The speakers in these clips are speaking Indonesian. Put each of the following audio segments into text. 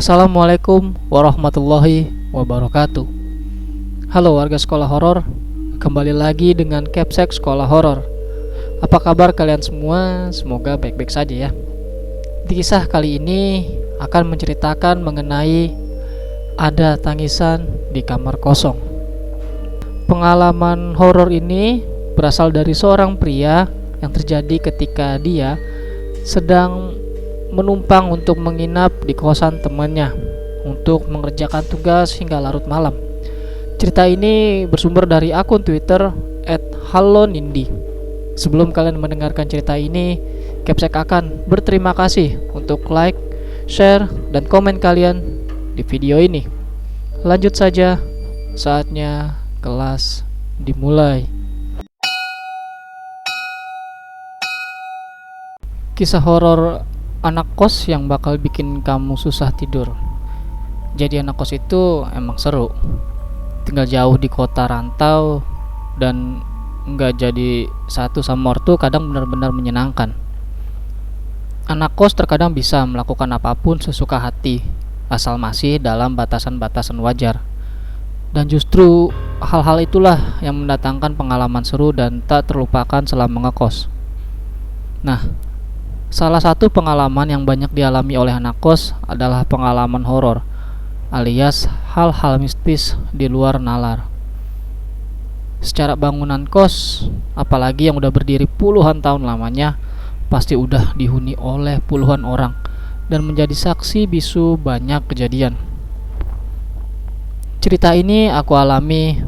Assalamualaikum warahmatullahi wabarakatuh. Halo warga sekolah horor, kembali lagi dengan Capsek Sekolah Horor. Apa kabar kalian semua? Semoga baik-baik saja ya. Di kisah kali ini akan menceritakan mengenai ada tangisan di kamar kosong. Pengalaman horor ini berasal dari seorang pria yang terjadi ketika dia sedang menumpang untuk menginap di kosan temannya untuk mengerjakan tugas hingga larut malam. Cerita ini bersumber dari akun Twitter @hallonindi. Sebelum kalian mendengarkan cerita ini, Capsek akan berterima kasih untuk like, share, dan komen kalian di video ini. Lanjut saja, saatnya kelas dimulai. Kisah horor anak kos yang bakal bikin kamu susah tidur. Jadi anak kos itu emang seru. Tinggal jauh di kota rantau dan nggak jadi satu sama ortu kadang benar-benar menyenangkan. Anak kos terkadang bisa melakukan apapun sesuka hati asal masih dalam batasan-batasan wajar. Dan justru hal-hal itulah yang mendatangkan pengalaman seru dan tak terlupakan selama ngekos. Nah, salah satu pengalaman yang banyak dialami oleh anak kos adalah pengalaman horor, alias hal-hal mistis di luar nalar. Secara bangunan kos, apalagi yang udah berdiri puluhan tahun lamanya, pasti udah dihuni oleh puluhan orang dan menjadi saksi bisu banyak kejadian. Cerita ini aku alami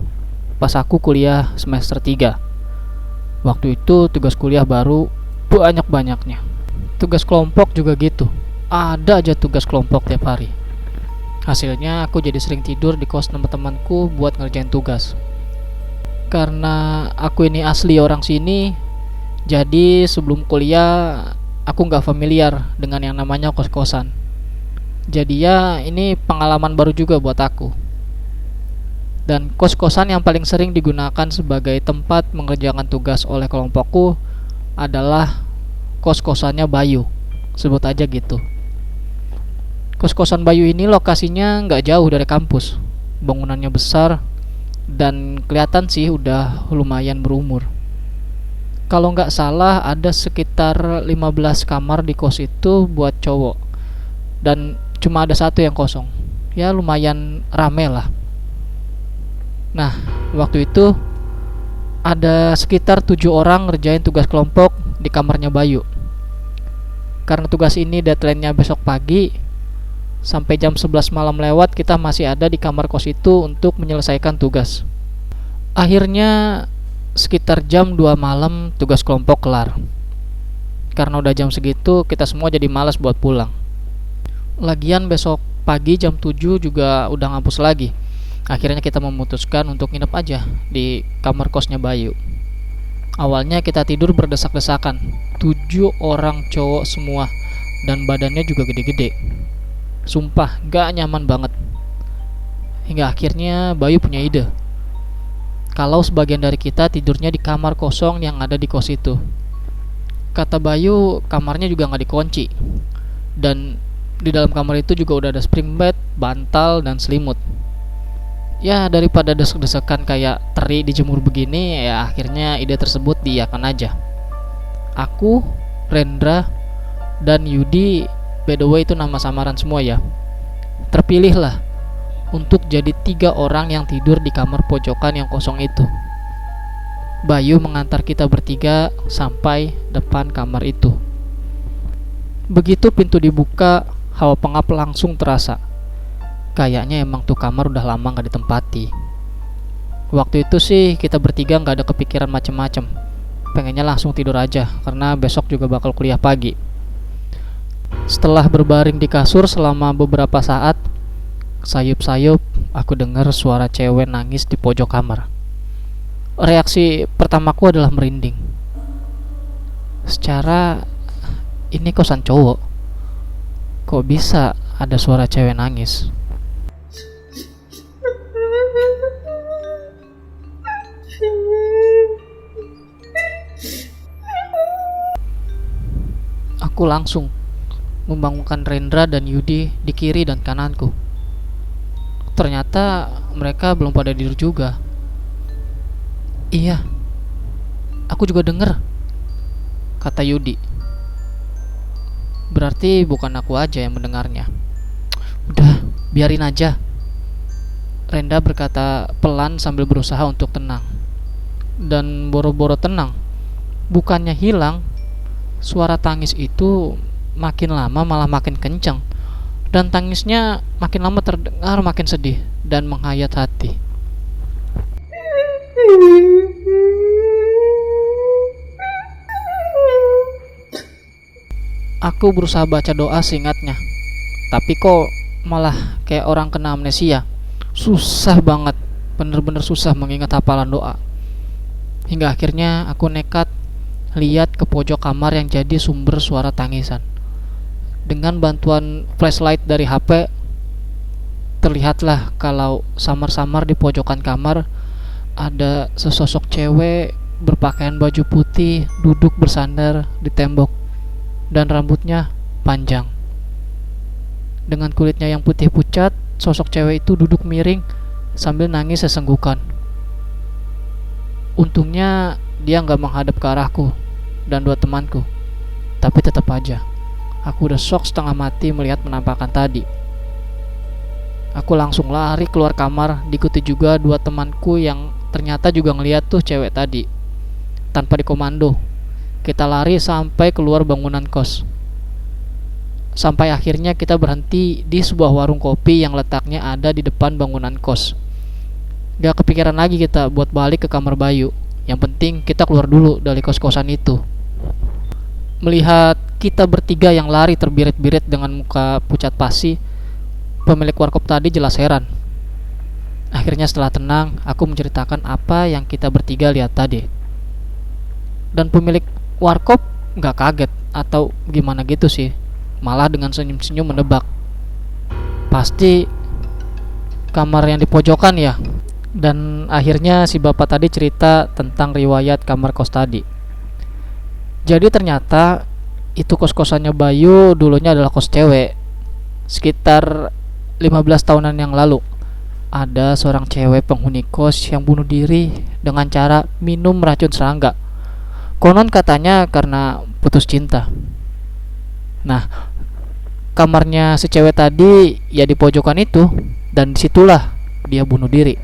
pas aku kuliah semester 3. Waktu itu tugas kuliah baru banyak-banyaknya. Tugas kelompok juga gitu. Ada aja tugas kelompok tiap hari. Hasilnya aku jadi sering tidur di kos teman-temanku buat ngerjain tugas. Karena aku ini asli orang sini, jadi sebelum kuliah aku nggak familiar dengan yang namanya kos-kosan. Jadi ya ini pengalaman baru juga buat aku. Dan kos-kosan yang paling sering digunakan sebagai tempat mengerjakan tugas oleh kelompokku adalah kos-kosannya Bayu, sebut aja gitu. Kos-kosan Bayu ini lokasinya nggak jauh dari kampus. Bangunannya besar dan kelihatan sih udah lumayan berumur. Kalau nggak salah ada sekitar 15 kamar di kos itu buat cowok. Dan cuma ada satu yang kosong. Ya lumayan rame lah. Nah, waktu itu ada sekitar 7 orang ngerjain tugas kelompok di kamarnya Bayu. Karena tugas ini deadline-nya besok pagi, sampai jam 11 malam lewat kita masih ada di kamar kos itu untuk menyelesaikan tugas. Akhirnya sekitar jam 2 malam tugas kelompok kelar. Karena udah jam segitu kita semua jadi malas buat pulang. Lagian besok pagi jam 7 juga udah ngampus lagi. Akhirnya kita memutuskan untuk nginep aja di kamar kosnya Bayu. Awalnya kita tidur berdesak-desakan. 7 orang cowok semua dan badannya juga gede-gede. Sumpah gak nyaman banget. Hingga akhirnya Bayu punya ide. Kalau sebagian dari kita tidurnya di kamar kosong yang ada di kos itu. Kata Bayu kamarnya juga gak dikunci. Dan di dalam kamar itu juga udah ada spring bed, bantal, dan selimut. Ya daripada desek-desekan kayak teri dijemur begini, ya akhirnya ide tersebut diiakan aja. Aku, Rendra, dan Yudi, by the way itu nama samaran semua ya, terpilihlah untuk jadi 3 orang yang tidur di kamar pojokan yang kosong itu. Bayu mengantar kita bertiga sampai depan kamar itu. Begitu pintu dibuka, hawa pengap langsung terasa. Kayaknya emang tuh kamar udah lama gak ditempati. Waktu itu sih kita bertiga gak ada kepikiran macem-macem. Pengennya langsung tidur aja karena besok juga bakal kuliah pagi. Setelah berbaring di kasur selama beberapa saat, sayup-sayup aku dengar suara cewek nangis di pojok kamar. Reaksi pertamaku adalah merinding. Secara ini kosan cowok, kok bisa ada suara cewek nangis? Aku langsung membangunkan Rendra dan Yudi di kiri dan kananku. Ternyata mereka belum pada tidur juga. Iya, aku juga dengar, kata Yudi. Berarti bukan aku aja yang mendengarnya. Udah, biarin aja, Renda berkata pelan sambil berusaha untuk tenang. Dan boro-boro tenang, bukannya hilang, suara tangis itu makin lama malah makin kencang. Dan tangisnya makin lama terdengar makin sedih dan menghayat hati. Aku berusaha baca doa seingatnya, tapi kok malah kayak orang kena amnesia. Susah banget, bener-bener susah mengingat hafalan doa. Hingga akhirnya aku nekat lihat ke pojok kamar yang jadi sumber suara tangisan. Dengan bantuan flashlight dari HP, terlihatlah kalau samar-samar di pojokan kamar ada sesosok cewek berpakaian baju putih duduk bersandar di tembok dan rambutnya panjang. Dengan kulitnya yang putih pucat, sosok cewek itu duduk miring sambil nangis sesenggukan. Untungnya dia nggak menghadap ke arahku dan dua temanku, tapi tetap aja aku udah shock setengah mati melihat penampakan tadi. Aku langsung lari keluar kamar, diikuti juga dua temanku yang ternyata juga ngeliat tuh cewek tadi. Tanpa dikomando, kita lari sampai keluar bangunan kos. Sampai akhirnya kita berhenti di sebuah warung kopi yang letaknya ada di depan bangunan kos. Gak kepikiran lagi kita buat balik ke kamar Bayu. Yang penting kita keluar dulu dari kos-kosan itu. Melihat kita bertiga yang lari terbirit-birit dengan muka pucat pasi, pemilik warkop tadi jelas heran. Akhirnya setelah tenang, aku menceritakan apa yang kita bertiga lihat tadi. Dan pemilik warkop gak kaget atau gimana gitu sih, malah dengan senyum-senyum menebak, pasti kamar yang di pojokan ya. Dan akhirnya si bapak tadi cerita tentang riwayat kamar kos tadi. Jadi ternyata itu kos-kosannya Bayu dulunya adalah kos cewek. Sekitar 15 tahunan yang lalu, ada seorang cewek penghuni kos yang bunuh diri dengan cara minum racun serangga. Konon katanya karena putus cinta. Nah, kamarnya si cewek tadi ya di pojokan itu, dan disitulah dia bunuh diri.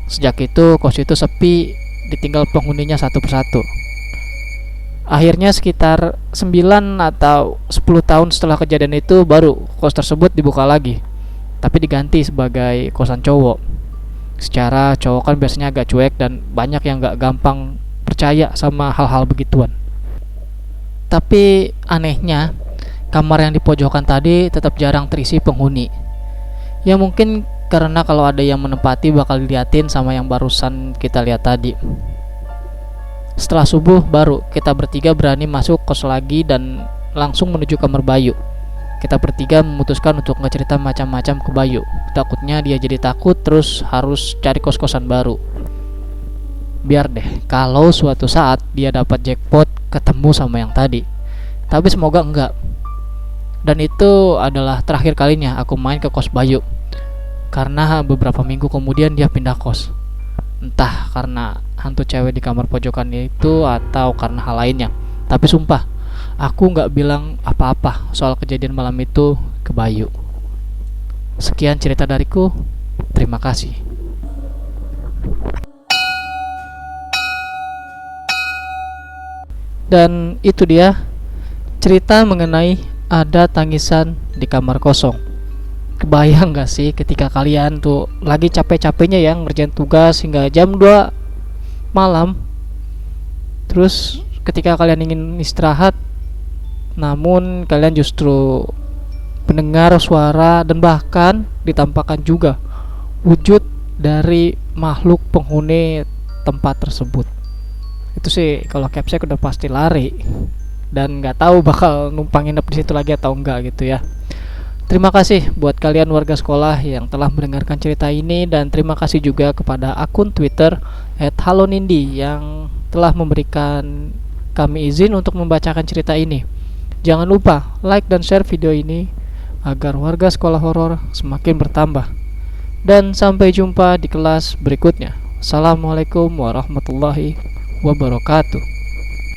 Sejak itu kos itu sepi, ditinggal penghuninya satu persatu. Akhirnya sekitar 9 atau 10 tahun setelah kejadian itu baru kos tersebut dibuka lagi, tapi diganti sebagai kosan cowok. Secara cowok kan biasanya agak cuek dan banyak yang gak gampang percaya sama hal-hal begituan. Tapi anehnya, kamar yang di pojokan tadi tetap jarang terisi penghuni. Ya mungkin karena kalau ada yang menempati bakal diliatin sama yang barusan kita lihat tadi. Setelah subuh baru kita bertiga berani masuk kos lagi dan langsung menuju kamar Bayu. Kita bertiga memutuskan untuk nggak cerita macam-macam ke Bayu. Takutnya dia jadi takut terus harus cari kos-kosan baru. Biar deh kalau suatu saat dia dapat jackpot ketemu sama yang tadi. Tapi semoga enggak. Dan itu adalah terakhir kalinya aku main ke kos Bayu, karena beberapa minggu kemudian dia pindah kos. Entah karena hantu cewek di kamar pojokannya itu atau karena hal lainnya. Tapi sumpah, aku gak bilang apa-apa soal kejadian malam itu ke Bayu. Sekian cerita dariku. Terima kasih. Dan itu dia cerita mengenai ada tangisan di kamar kosong. Kebayang gak sih ketika kalian tuh lagi capek-capeknya ya ngerjain tugas hingga jam 2 malam, terus ketika kalian ingin istirahat, namun kalian justru mendengar suara dan bahkan ditampakkan juga wujud dari makhluk penghuni tempat tersebut. Itu sih kalau capsek udah pasti lari dan nggak tahu bakal numpang nginep di situ lagi atau enggak gitu ya. Terima kasih buat kalian warga sekolah yang telah mendengarkan cerita ini, dan terima kasih juga kepada akun Twitter @halonindi yang telah memberikan kami izin untuk membacakan cerita ini. Jangan lupa like dan share video ini agar warga sekolah horor semakin bertambah. Dan sampai jumpa di kelas berikutnya. Assalamualaikum warahmatullahi wabarakatuh.